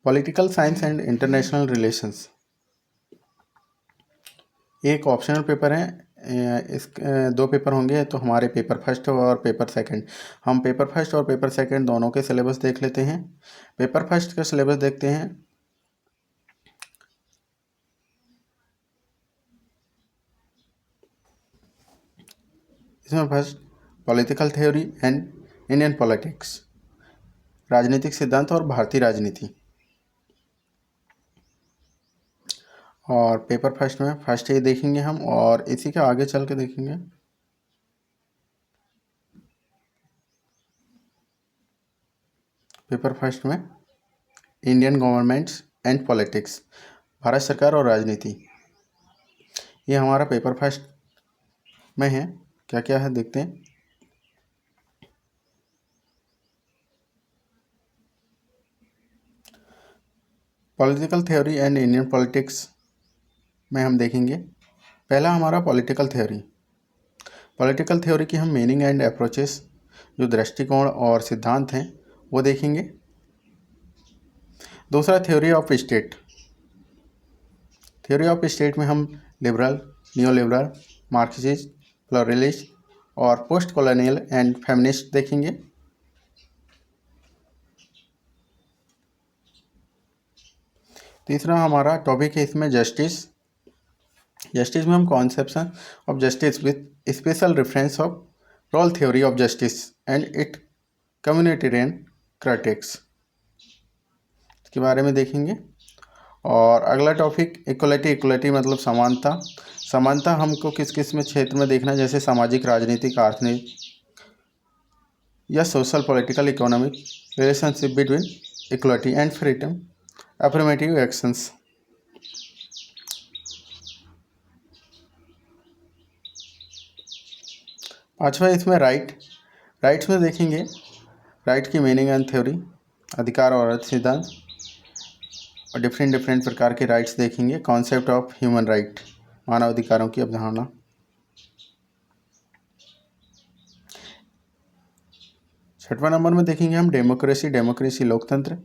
Political science and international relations एक optional paper है। इस दो पेपर होंगे, तो हमारे पेपर फर्स्ट और पेपर सेकंड। हम पेपर फर्स्ट और पेपर सेकंड दोनों के सिलेबस देख लेते हैं। पेपर फर्स्ट का सिलेबस देखते हैं। इसमें first political theory and Indian politics, राजनीतिक सिद्धांत और भारतीय राजनीति। और पेपर फर्स्ट में फर्स्ट ये देखेंगे हम, और इसी के आगे चल के देखेंगे पेपर फर्स्ट में Indian governments and politics, Bharat सरकार और राजनीति। ये हमारा पेपर फर्स्ट में है। क्या क्या है देखते हैं। Political theory and Indian politics में हम देखेंगे पहला हमारा पॉलिटिकल थ्योरी। पॉलिटिकल थ्योरी की हम मीनिंग एंड अप्रोचेस, जो दृष्टिकोण और सिद्धांत हैं, वो देखेंगे। दूसरा theory of state. Theory of state में हम लिबरल, न्यू लिबरल, मार्क्सिस्ट, प्लुरलिस्ट और पोस्ट कॉलोनियल एंड फेमिनिस्ट देखेंगे। तीसरा हमारा टॉपिक है इसमें जस्टिस। जस्टिस में हम conception of justice with special reference of Rawls theory of justice and it communitarian critiques के बारे में देखेंगे। और अगला टॉपिक इक्वलिटी। इक्वलिटी मतलब समानता। समानता हमको किस किस में क्षेत्र में देखना है, जैसे सामाजिक, राजनीतिक, आर्थिक या social, political, economic relationship between equality and freedom, affirmative actions. पांचवा इसमें राइट्स में देखेंगे राइट की मीनिंग एंड थ्योरी, अधिकार और अर्थ सिद्धांत, और डिफरेंट प्रकार के राइट्स देखेंगे। कॉन्सेप्ट ऑफ ह्यूमन राइट, मानव अधिकारों की अवधारणा। छठवां नंबर में देखेंगे हम डेमोक्रेसी लोकतंत्र,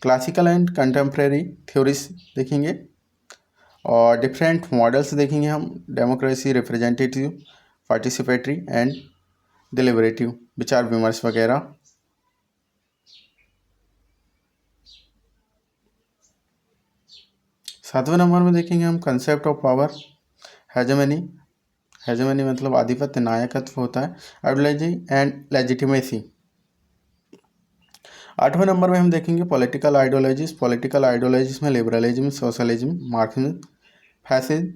क्लासिकल एंड कंटेम्प्रेरी थ्योरीज देखेंगे। और डिफरेंट मॉडल्स देखेंगे हम, डेमोक्रेसी, रिप्रेजेंटेटिव, पार्टिसिपेटरी एंड डिलिबरेटिव, विचार विमर्श वगैरह। सातवें नंबर में देखेंगे हम कंसेप्ट ऑफ पावर, हेजेमनी मतलब आधिपत्य, नायकत्व होता है, आइडियोलॉजी एंड लेजिटिमेसी। आठवें नंबर में हम देखेंगे पॉलिटिकल आइडियोलॉजीज में liberalism, socialism, Marxism, fascism,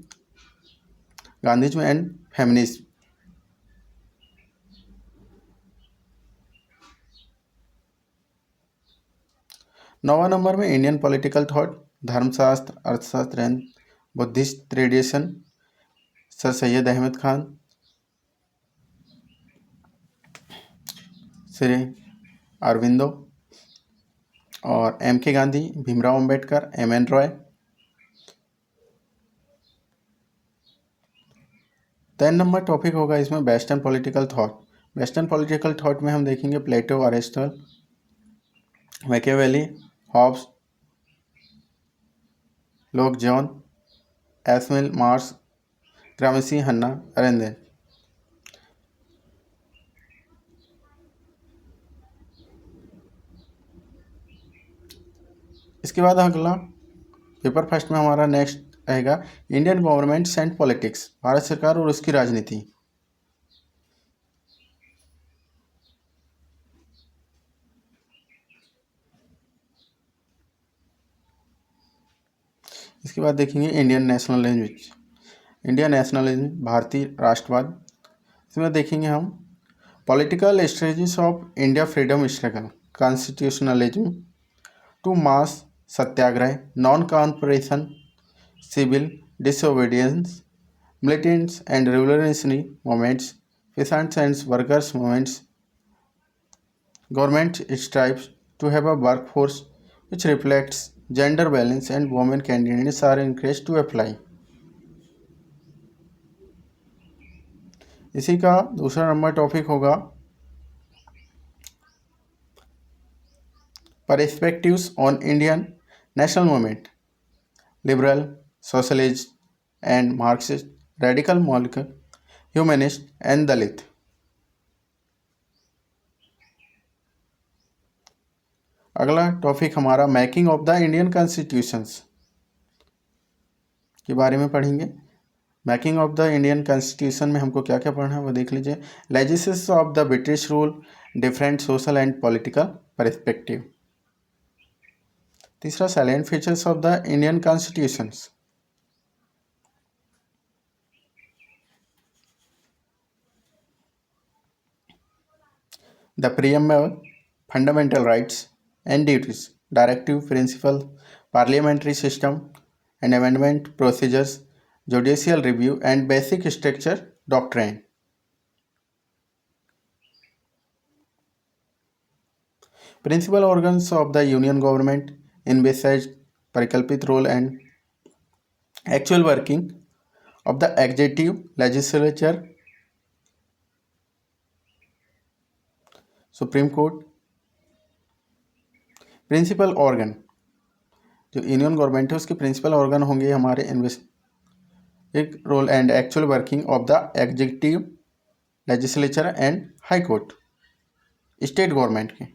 Gandhism and feminism. नौवां नंबर में Indian political thought, Dharmashastra, Arthashastra and Buddhist tradition, Sir Syed Ahmed Khan, Shri Aurobindo और M.K. Gandhi, Bhimrao Ambedkar, M.N. Roy. 10 number topic होगा इसमें western political thought. Western political thought में हम देखेंगे Plato, Aristotle, Machiavelli, Hobbes, Locke, John S Mill, Marx, Gramsci, हन्ना अरेंडेट। इसके बाद अगला पेपर फर्स्ट में हमारा नेक्स्ट रहेगा Indian governments and politics, Bharat सरकार और उसकी राजनीति। इसके बाद देखेंगे इंडियन नेशनलिज्म, भारतीय राष्ट्रवाद। इसमें देखेंगे हम political strategies of India freedom struggle, constitutionalism to mass satyagraha, non cooperation, civil disobedience, militants and revolutionary movements, peasants and workers movements. Government strives to have a workforce which reflects gender balance and women candidates are encouraged to apply. इसी का दूसरा number topic होगा perspectives on Indian national movement, liberal, socialist and Marxist, radical molecule, humanist and Dalit. अगला टॉपिक हमारा making of the Indian constitutions के बारे में पढ़ेंगे। Making of the Indian constitution में हमको क्या क्या पढ़ना है वो देख लीजिए। Legislation of the British rule, different social and political perspective. तीसरा, salient features of the Indian constitutions. The preamble, fundamental rights and duties, directive principle, parliamentary system and amendment procedures, judicial review and basic structure doctrine. Principal organs of the union government, envisaged परिकल्पित role and actual working of the executive, legislature, Supreme Court. Principal organ, जो union government है उसके principal organ होंगे हमारे एक role and actual working of the executive, legislature and high court, state government के।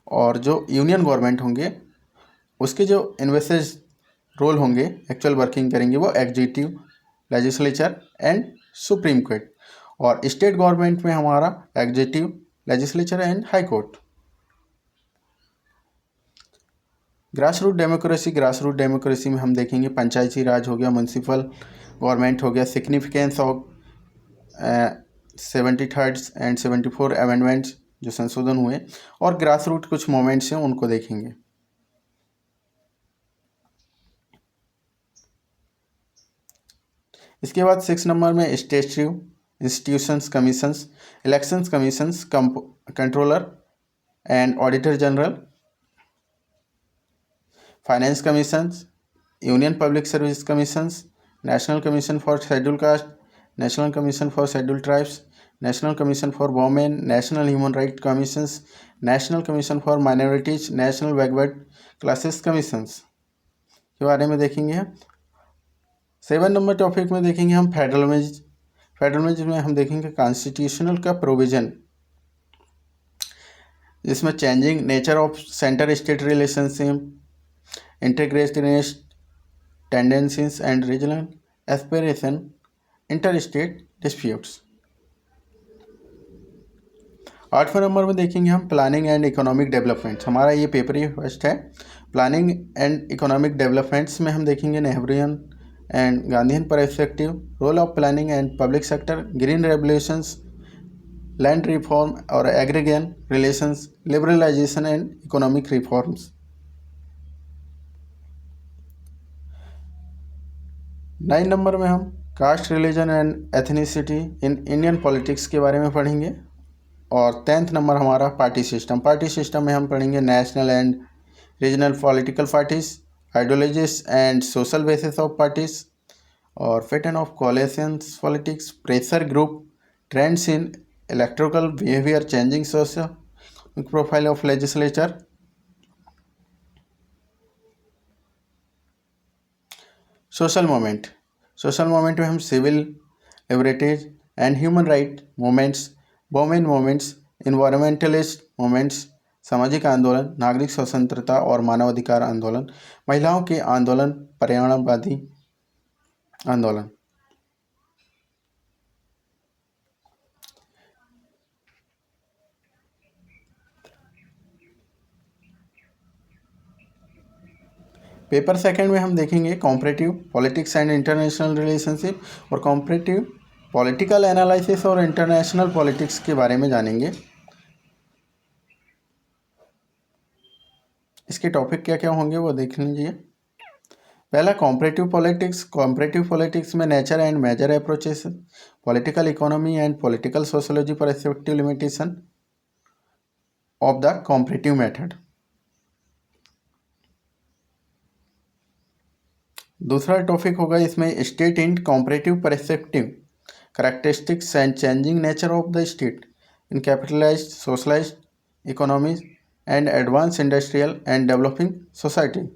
और जो यूनियन गवर्नमेंट होंगे उसके जो इन्वेस्टेज रोल होंगे, एक्चुअल वर्किंग करेंगे वो executive, legislature and supreme court. और स्टेट गवर्नमेंट में हमारा executive, legislature and high court. Grass root democracy, grass root democracy में हम देखेंगे पंचायती राज हो गया, म्यूनसिपल गवर्नमेंट हो गया, significance of 73rd and 74 amendments जो संशोधन हुए, और ग्रास रूट कुछ मोमेंट्स हैं उनको देखेंगे। इसके बाद 6 नंबर में statute, institutions, commissions, elections commissions, controller and auditor general, finance commissions, union public service commissions, national commission for scheduled caste, national commission for scheduled tribes, national commission for women, national human right commissions, national commission for minorities, national backward classes commissions के बारे में देखेंगे। 7 number topic में देखेंगे हम federalism. Federalism में हम देखेंगे कॉन्स्टिट्यूशनल का प्रोविजन, जिसमें changing nature of centre state relationship, integrationist tendencies and regional aspiration, inter state disputes. 8वें नंबर में देखेंगे हम प्लानिंग एंड इकोनॉमिक डेवलपमेंट्स। हमारा ये पेपर ही फर्स्ट है। प्लानिंग एंड इकोनॉमिक डेवलपमेंट्स में हम देखेंगे Nehruvian and Gandhian perspective, role of planning and public sector, green revolutions, land reform और agrarian relations, liberalisation and economic reforms. 9 number में हम caste, religion and ethnicity in Indian politics के बारे में पढ़ेंगे। और 10th नंबर हमारा पार्टी सिस्टम। पार्टी सिस्टम में हम पढ़ेंगे national and regional political parties, ideologies and social basis of parties, और pattern of coalitions politics, pressure group, trends in electoral behaviour, changing social profile of legislature. Social movement. Social movement में हम civil liberties and human right movements, women movements, environmentalist movements, सामाजिक आंदोलन, नागरिक स्वतंत्रता और मानवाधिकार आंदोलन, महिलाओं के आंदोलन, पर्यावरणवादी आंदोलन। पेपर सेकंड में हम देखेंगे comparative politics and international relationship और कॉम्परेटिव पॉलिटिकल एनालिसिस और इंटरनेशनल पॉलिटिक्स के बारे में जानेंगे। इसके टॉपिक क्या क्या होंगे वो देख लीजिए। पहला कॉम्परेटिव पॉलिटिक्स। कॉम्परेटिव पॉलिटिक्स में nature and major approaches, political economy and political sociology perspective, limitation of the comparative method. दूसरा टॉपिक होगा इसमें state in comparative perspective, characteristics and changing nature of the state, in capitalized, socialized economies and advanced industrial and developing society.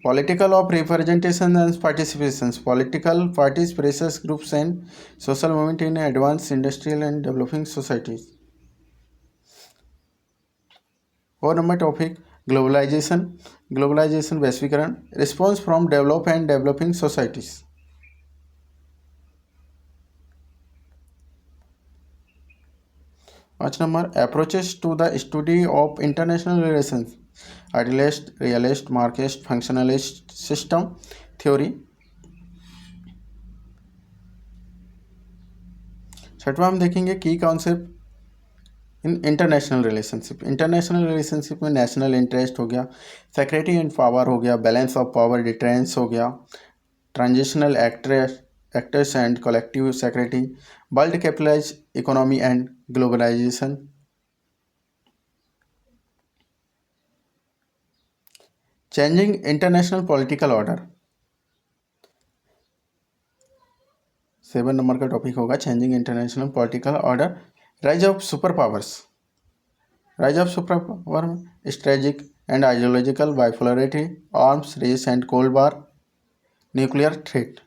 Political of representation and participations. Political parties, pressures groups and social movement in advanced industrial and developing societies. 4 number topic globalization. Globalization वैश्वीकरण response from developed and developing societies. 5 number approaches to the study of international relations. Idealist, realist, Marxist, functionalist system theory. 6वां हम देखेंगे की concept in international relationship. International relationship में national interest हो गया, secretary and power हो गया, balance of power deterrence हो गया, transitional actors and collective secretary, world capitalise economy and globalisation. Changing international political order. 7 number का टॉपिक होगा changing international political order. Rise of super powers. Rise of super power में strategic and ideological bipolarity, arms race and cold war, nuclear threat.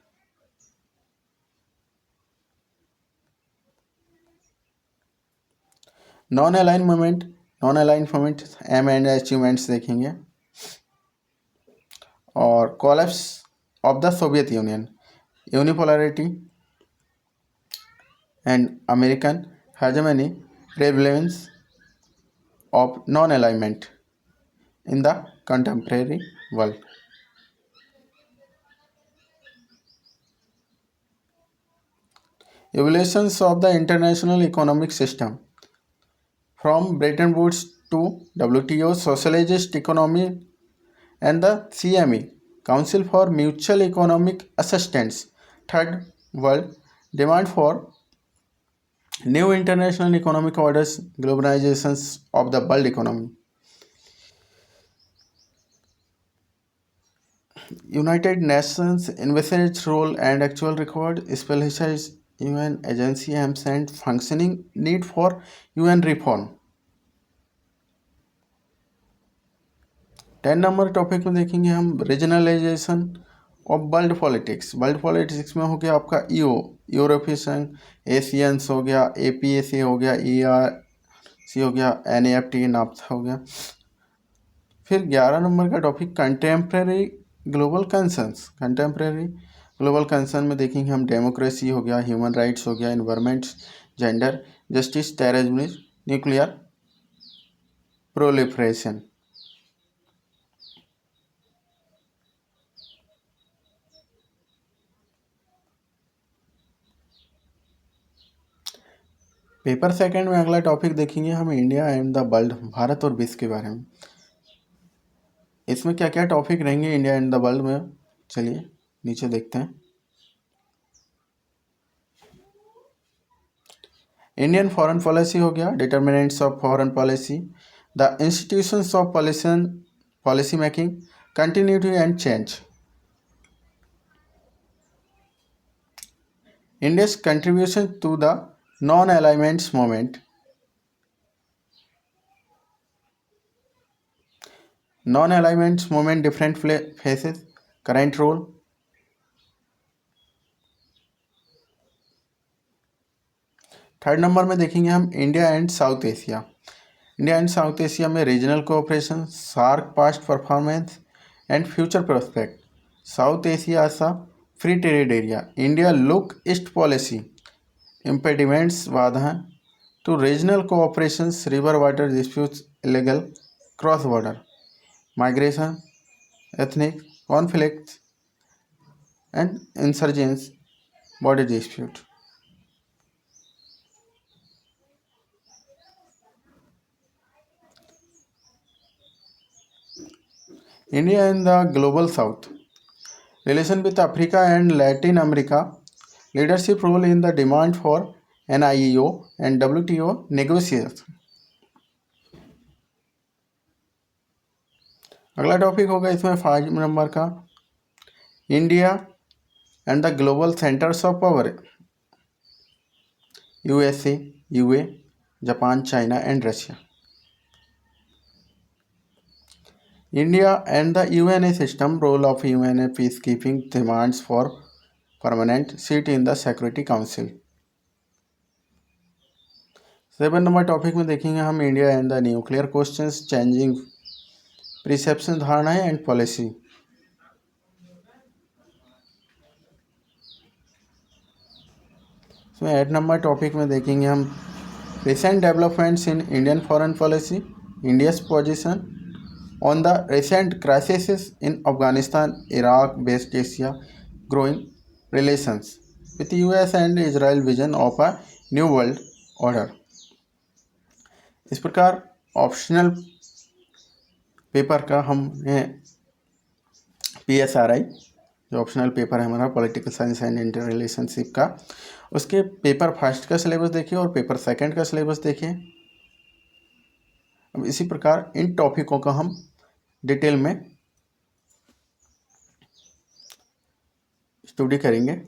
Non align movement. Non align movement aim and achievements देखेंगे. और collapse of the Soviet Union, unipolarity and American hegemony, prevalence of non-alignment in the contemporary world. Evolutions of the international economic system from Bretton Woods to WTO, socialist economy and the CME, Council for Mutual Economic Assistance, Third World, demand for new international economic orders, globalizations of the world economy. United Nations envisaged role and actual record, specialized UN agency aims and functioning, need for UN reform. 10 number topic में देखेंगे हम regionalisation of world politics. World politics में हो गया आपका EO, यूरोपीय संघ, Asians हो गया, एपीएसी हो गया, ईआरसी हो गया, एनएफटी नाफ्ता हो गया. फिर 11 नंबर का topic contemporary global concerns. Contemporary global concern में देखेंगे हम डेमोक्रेसी हो गया, ह्यूमन राइट्स हो गया, environment, gender, justice, terrorism, nuclear proliferation. Paper second में अगला टॉपिक देखेंगे हम India and the world, Bharat और विश्व के बारे में. इसमें क्या क्या टॉपिक रहेंगे इंडिया एंड द वर्ल्ड में, चलिए नीचे देखते हैं. इंडियन फॉरेन पॉलिसी हो गया, determinants of foreign policy, the institutions of policy making, continuity and change. India's contribution to the non-alignment movement. Non-alignment movement different phases, current role. Third number में देखेंगे हम India and South Asia. India and South Asia में regional cooperation, SAARC past performance and future prospect. South Asia as a free trade area. India look east policy, impediments बाधाएं to regional cooperations, river water disputes, illegal cross border migration, ethnic conflicts and insurgence, border dispute. India and the Global South, relation with Africa and Latin America, leadership role in the demand for NIEO and WTO negotiations. अगला topic होगा इसमें 5 number का India and the global centres of power, USA, UA, Japan, China and Russia. India and the UNA system, role of UNA peacekeeping demands for permanent seat in the Security Council। 7 number topic में देखेंगे हम India and the nuclear questions, changing perception, धारणाएं and policy. इसमें 8 number topic में देखेंगे हम recent developments in Indian foreign policy, India's position on the recent crisis in Afghanistan, Iraq, West Asia, growing relations with US and Israel, vision of a new world order. इस प्रकार optional paper का हमने PSRI जो optional paper है हमारा political science and inter relationship का, उसके paper first का सिलेबस देखिए और पेपर सेकंड का सिलेबस देखिए। अब इसी प्रकार इन टॉपिकों का हम डिटेल में स्टडी करेंगे।